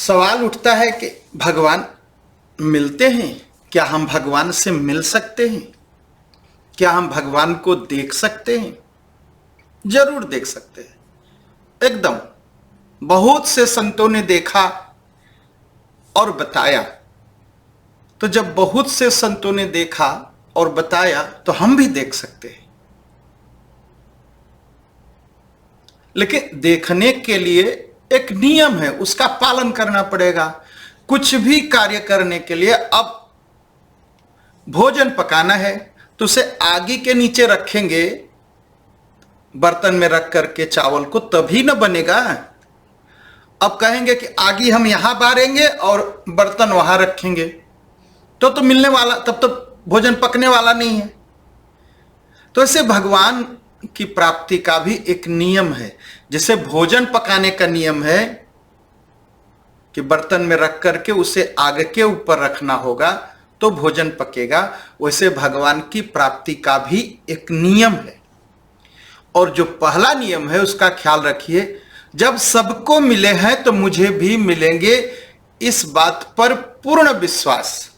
सवाल उठता है कि भगवान मिलते हैं? क्या हम भगवान से मिल सकते हैं? क्या हम भगवान को देख सकते हैं? जरूर देख सकते हैं, एकदम। बहुत से संतों ने देखा और बताया। तो जब बहुत से संतों ने देखा और बताया तो हम भी देख सकते हैं। लेकिन देखने के लिए एक नियम है, उसका पालन करना पड़ेगा। कुछ भी कार्य करने के लिए, अब भोजन पकाना है तो उसे आगी के नीचे रखेंगे, बर्तन में रख करके चावल को, तभी न बनेगा। अब कहेंगे कि आगी हम यहां बारेंगे और बर्तन वहां रखेंगे, तो मिलने वाला, तब तो भोजन पकने वाला नहीं है। तो ऐसे भगवान की प्राप्ति का भी एक नियम है। जैसे भोजन पकाने का नियम है कि बर्तन में रख करके उसे आग के ऊपर रखना होगा तो भोजन पकेगा, वैसे भगवान की प्राप्ति का भी एक नियम है। और जो पहला नियम है उसका ख्याल रखिए, जब सबको मिले हैं तो मुझे भी मिलेंगे, इस बात पर पूर्ण विश्वास।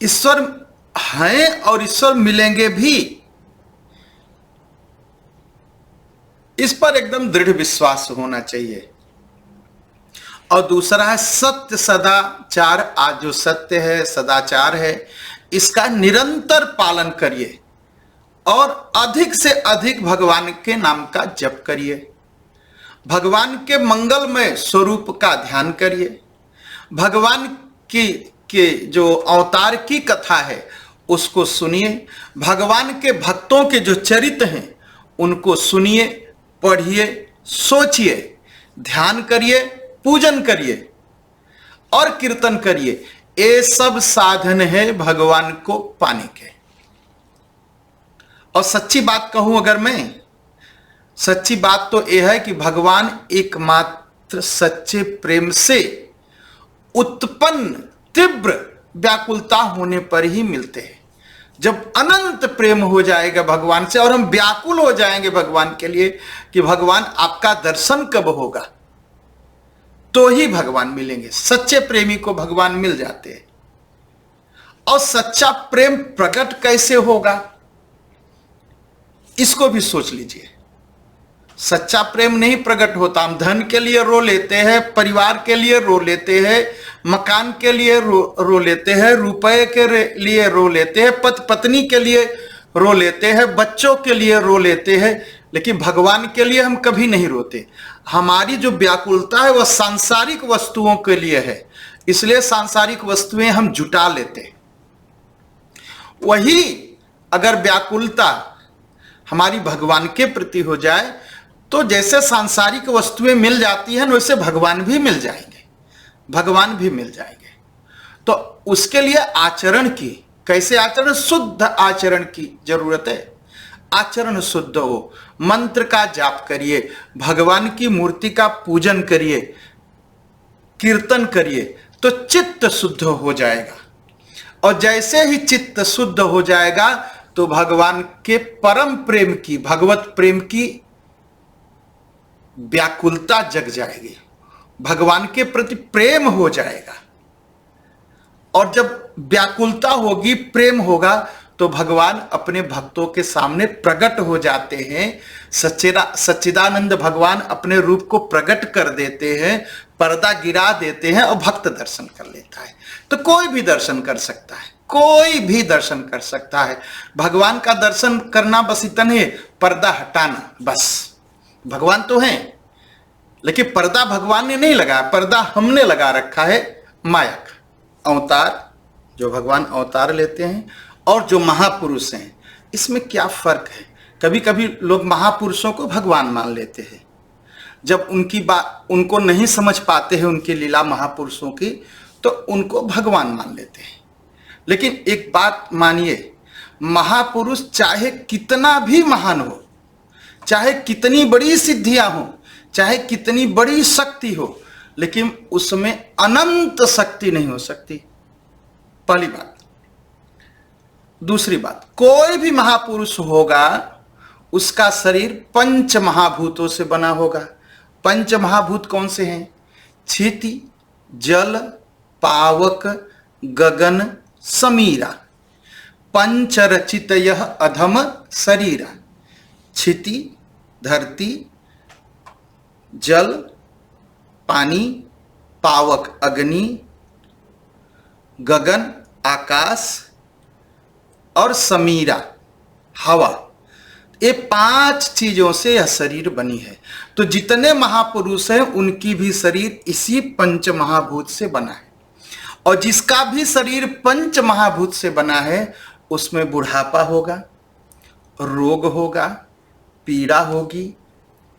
ईश्वर हैं और ईश्वर मिलेंगे भी, इस पर एकदम दृढ़ विश्वास होना चाहिए। और दूसरा है सत्य सदाचार। आज जो सत्य है, सदाचार है, इसका निरंतर पालन करिए और अधिक से अधिक भगवान के नाम का जप करिए। भगवान के मंगलमय स्वरूप का ध्यान करिए। भगवान के जो अवतार की कथा है उसको सुनिए। भगवान के भक्तों के जो चरित्र हैं उनको सुनिए, पढ़िए, सोचिए, ध्यान करिए, पूजन करिए और कीर्तन करिए। ये सब साधन है भगवान को पाने के। और सच्ची बात कहूं, अगर मैं सच्ची बात तो यह है कि भगवान एकमात्र सच्चे प्रेम से उत्पन्न तीव्र व्याकुलता होने पर ही मिलते हैं। जब अनंत प्रेम हो जाएगा भगवान से और हम व्याकुल हो जाएंगे भगवान के लिए कि भगवान आपका दर्शन कब होगा, तो ही भगवान मिलेंगे। सच्चे प्रेमी को भगवान मिल जाते हैं। और सच्चा प्रेम प्रकट कैसे होगा, इसको भी सोच लीजिए। सच्चा प्रेम नहीं प्रकट होता। हम धन के लिए रो लेते हैं, परिवार के लिए रो लेते हैं, मकान के लिए रो लेते हैं, रुपए के लिए रो लेते हैं, पति पत्नी के लिए रो लेते हैं, बच्चों के लिए रो लेते हैं, लेकिन भगवान के लिए हम कभी नहीं रोते। हमारी जो व्याकुलता है वह सांसारिक वस्तुओं के लिए है, इसलिए सांसारिक वस्तुएं हम जुटा लेते हैं। वही अगर व्याकुलता हमारी भगवान के प्रति हो जाए तो जैसे सांसारिक वस्तुएं मिल जाती हैं वैसे भगवान भी मिल जाएंगे, भगवान भी मिल जाएंगे। तो उसके लिए आचरण की, कैसे आचरण? शुद्ध आचरण की जरूरत है। आचरण शुद्ध हो, मंत्र का जाप करिए, भगवान की मूर्ति का पूजन करिए, कीर्तन करिए, तो चित्त शुद्ध हो जाएगा। और जैसे ही चित्त शुद्ध हो जाएगा तो भगवान के परम प्रेम की, भगवत प्रेम की व्याकुलता जग जाएगी, भगवान के प्रति प्रेम हो जाएगा। और जब व्याकुलता होगी, प्रेम होगा, तो भगवान अपने भक्तों के सामने प्रकट हो जाते हैं। सच्चिदानंद भगवान अपने रूप को प्रकट कर देते हैं, पर्दा गिरा देते हैं और भक्त दर्शन कर लेता है। तो कोई भी दर्शन कर सकता है, कोई भी दर्शन कर सकता है। भगवान का दर्शन करना बस इतना है, पर्दा हटाना बस। भगवान तो हैं, लेकिन पर्दा भगवान ने नहीं लगाया, पर्दा हमने लगा रखा है, माया का। अवतार, जो भगवान अवतार लेते हैं, और जो महापुरुष हैं, इसमें क्या फर्क है? कभी कभी लोग महापुरुषों को भगवान मान लेते हैं। जब उनकी बात उनको नहीं समझ पाते हैं, उनकी लीला महापुरुषों की, तो उनको भगवान मान लेते हैं। लेकिन एक बात मानिए, महापुरुष चाहे कितना भी महान हो, चाहे कितनी बड़ी सिद्धियां हो, चाहे कितनी बड़ी शक्ति हो, लेकिन उसमें अनंत शक्ति नहीं हो सकती, पहली बात। दूसरी बात, कोई भी महापुरुष होगा उसका शरीर पंच महाभूतों से बना होगा। पंच महाभूत कौन से हैं? क्षिति जल पावक गगन समीरा पंचरचितय अधम शरीरा। क्षिति धरती, जल पानी, पावक अग्नि, गगन आकाश और समीरा हवा, ये 5 चीजों से यह शरीर बनी है। तो जितने महापुरुष हैं उनकी भी शरीर इसी पंच महाभूत से बना है, और जिसका भी शरीर पंच महाभूत से बना है उसमें बुढ़ापा होगा, रोग होगा, पीड़ा होगी,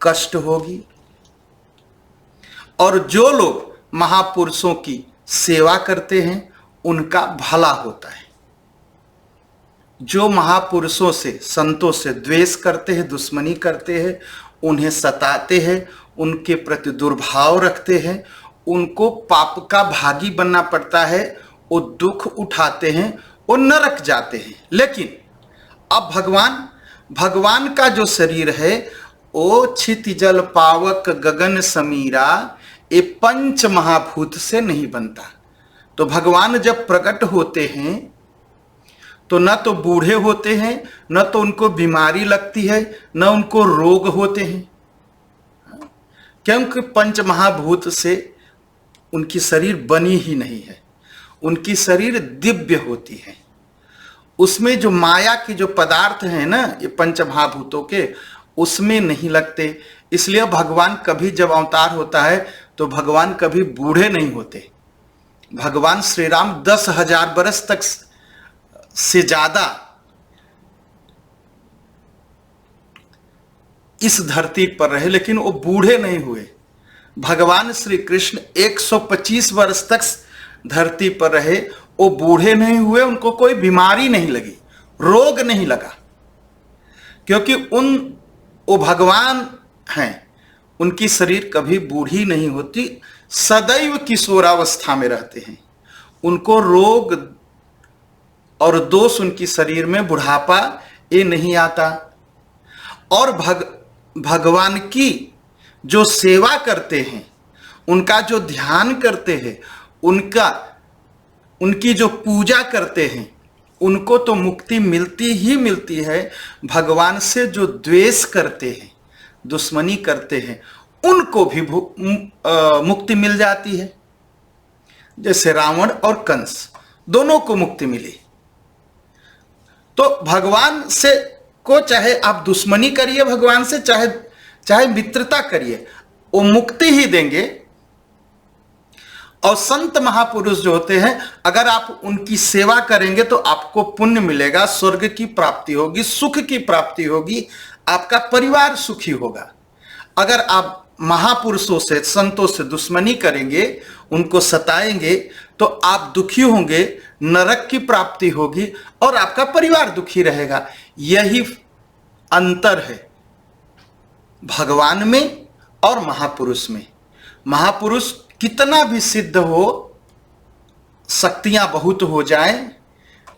कष्ट होगी। और जो लोग महापुरुषों की सेवा करते हैं उनका भला होता है। जो महापुरुषों से, संतों से द्वेष करते हैं, दुश्मनी करते हैं, उन्हें सताते हैं, उनके प्रति दुर्भाव रखते हैं, उनको पाप का भागी बनना पड़ता है, वो दुख उठाते हैं, वो नरक जाते हैं। लेकिन अब भगवान का जो शरीर है वो क्षिति जल पावक गगन समीरा, ये पंच महाभूत से नहीं बनता। तो भगवान जब प्रकट होते हैं तो न तो बूढ़े होते हैं, न तो उनको बीमारी लगती है, न उनको रोग होते हैं, क्योंकि पंच महाभूत से उनकी शरीर बनी ही नहीं है। उनकी शरीर दिव्य होती है। उसमें जो माया के जो पदार्थ हैं ना, ये पंच महाभूतों के, उसमें नहीं लगते। इसलिए भगवान कभी जब अवतार होता है तो भगवान कभी बूढ़े नहीं होते। भगवान श्री राम 10,000 वर्ष तक से ज्यादा इस धरती पर रहे, लेकिन वो बूढ़े नहीं हुए। भगवान श्री कृष्ण 125 वर्ष तक धरती पर रहे, वो बूढ़े नहीं हुए, उनको कोई बीमारी नहीं लगी, रोग नहीं लगा, क्योंकि वो भगवान हैं। उनकी शरीर कभी बूढ़ी नहीं होती, सदैव किशोरावस्था में रहते हैं। उनको रोग और दोष उनकी शरीर में, बुढ़ापा ये नहीं आता। और भगवान की जो सेवा करते हैं, उनका जो ध्यान करते हैं, उनकी जो पूजा करते हैं, उनको तो मुक्ति मिलती ही मिलती है। भगवान से जो द्वेष करते हैं, दुश्मनी करते हैं, उनको भी मुक्ति मिल जाती है। जैसे रावण और कंस दोनों को मुक्ति मिली। तो भगवान से को चाहे आप दुश्मनी करिए, भगवान से चाहे मित्रता करिए, वो मुक्ति ही देंगे। और संत महापुरुष जो होते हैं, अगर आप उनकी सेवा करेंगे तो आपको पुण्य मिलेगा, स्वर्ग की प्राप्ति होगी, सुख की प्राप्ति होगी, आपका परिवार सुखी होगा। अगर आप महापुरुषों से, संतों से दुश्मनी करेंगे, उनको सताएंगे, तो आप दुखी होंगे, नरक की प्राप्ति होगी और आपका परिवार दुखी रहेगा। यही अंतर है भगवान में और महापुरुष में। महापुरुष कितना भी सिद्ध हो, शक्तियां बहुत हो जाएं,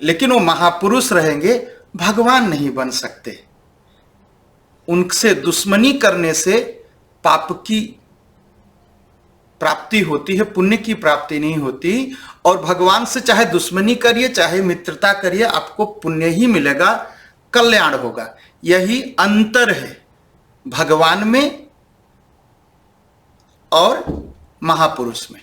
लेकिन वो महापुरुष रहेंगे, भगवान नहीं बन सकते। उनसे दुश्मनी करने से पाप की प्राप्ति होती है, पुण्य की प्राप्ति नहीं होती। और भगवान से चाहे दुश्मनी करिए, चाहे मित्रता करिए, आपको पुण्य ही मिलेगा, कल्याण होगा। यही अंतर है भगवान में और महापुरुष में।